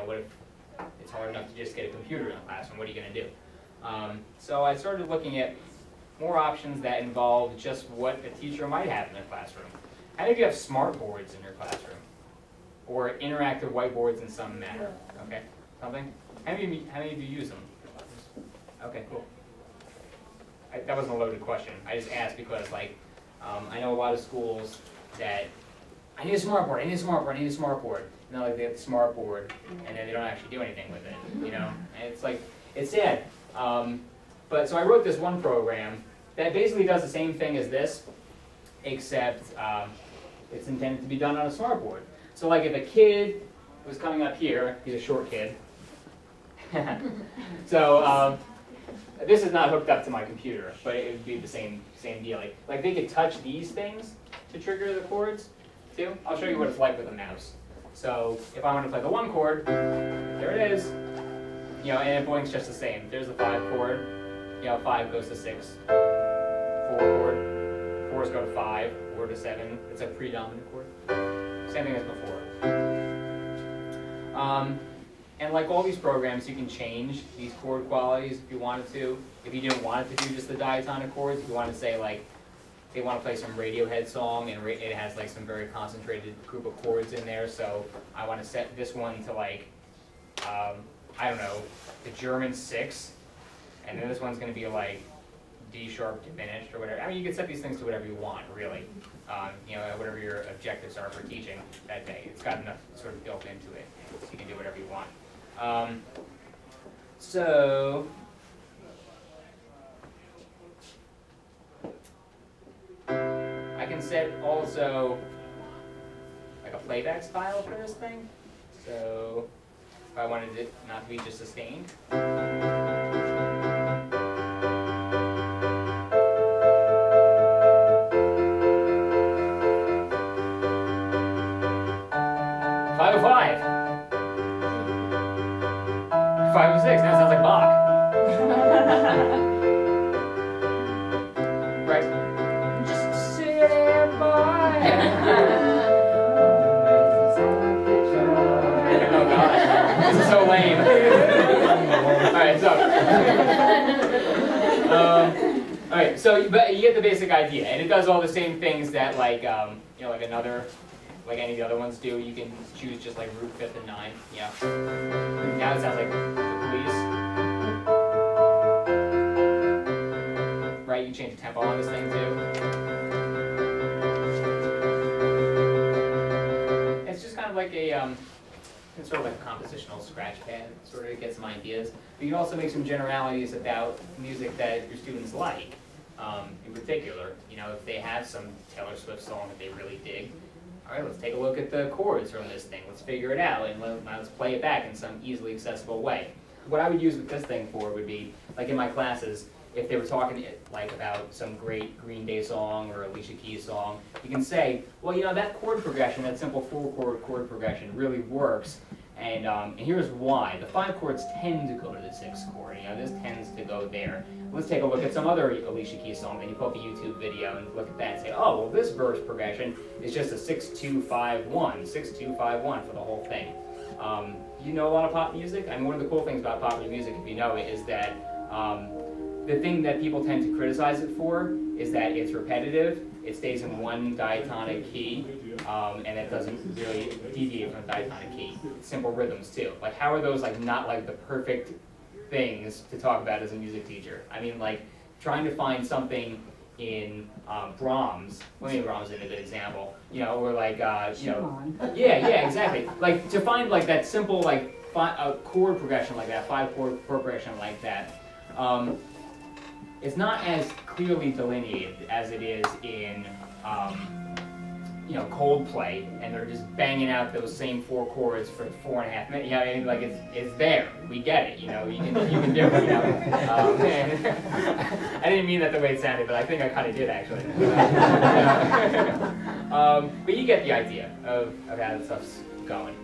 what if it's hard enough to just get a computer in the classroom? What are you going to do? So I started looking at more options that involve just what a teacher might have in their classroom. How many of you have smart boards in your classroom? Or interactive whiteboards in some manner? Okay, something? How many of you use them? Okay, cool. That wasn't a loaded question. I just asked because, like, I know a lot of schools that, I need a smart board, I need a smart board, I need a smart board. And they're like, they have the smart board, and then they don't actually do anything with it, you know? And it's like, it's sad. But so I wrote this one program that basically does the same thing as this, except it's intended to be done on a smart board. So like if a kid was coming up here, he's a short kid. So this is not hooked up to my computer, but it would be the same deal. Like they could touch these things to trigger the chords too. I'll show you what it's like with a mouse. So if I want to play the 1 chord, there it is. You know, and bowling's just the same. There's the 5 chord. You know, 5 goes to 6. 4 chord. 4s go to 5. 4 to 7. It's a predominant chord. Same thing as before. And like all these programs, you can change these chord qualities if you wanted to. If you didn't want it to do just the diatonic chords, if you want to say like, they want to play some Radiohead song and it has like some very concentrated group of chords in there, so I want to set this one to like, I don't know, the German 6, and then this one's going to be like D sharp diminished or whatever. I mean, you can set these things to whatever you want, really. You know, whatever your objectives are for teaching that day. It's got enough sort of built into it, so you can do whatever you want. So I can set also like a playback style for this thing. So if I wanted it not to be just sustained. 505. 506. That sounds like Bach. Right. Just sit by. Oh gosh, this is so lame. All right, so but you get the basic idea, and it does all the same things that like you know, like any of the other ones do. You can choose just like root, fifth, and ninth. Yeah. Now it sounds like the police. Right, you change the tempo on this thing too. It's just kind of like a it's sort of like a compositional scratch pad, sort of get some ideas. But you can also make some generalities about music that your students like. In particular, you know, if they have some Taylor Swift song that they really dig, all right, let's take a look at the chords from this thing. Let's figure it out, and let's play it back in some easily accessible way. What I would use with this thing for would be, like in my classes, if they were talking like about some great Green Day song or Alicia Keys song, you can say, well, you know, that chord progression, that simple 4-chord chord progression really works, and here's why. The 5 chords tend to go to the 6th chord. You know, this tends to go there. Let's take a look at some other Alicia Keys song. Then you pull up a YouTube video and look at that and say, oh, well, this verse progression is just a 6-2-5-1, 6-2-5-1 for the whole thing. You know a lot of pop music? I mean, one of the cool things about popular music, if you know it, is that the thing that people tend to criticize it for is that it's repetitive, it stays in one diatonic key, and it doesn't really deviate from the diatonic key. Simple rhythms too. Like, how are those like not like the perfect things to talk about as a music teacher? I mean, like trying to find something in Brahms. Well, maybe Brahms is a good example. You know, or like you know, yeah, exactly. Like to find like that simple like chord progression like that, 5-chord progression like that. It's not as clearly delineated as it is in, you know, Coldplay, and they're just banging out those same 4 chords for 4.5 minutes. You know, I mean, like it's there. We get it. You know, you can do it. You know. I didn't mean that the way it sounded, but I think I kind of did actually. But you get the idea of how that stuff's going.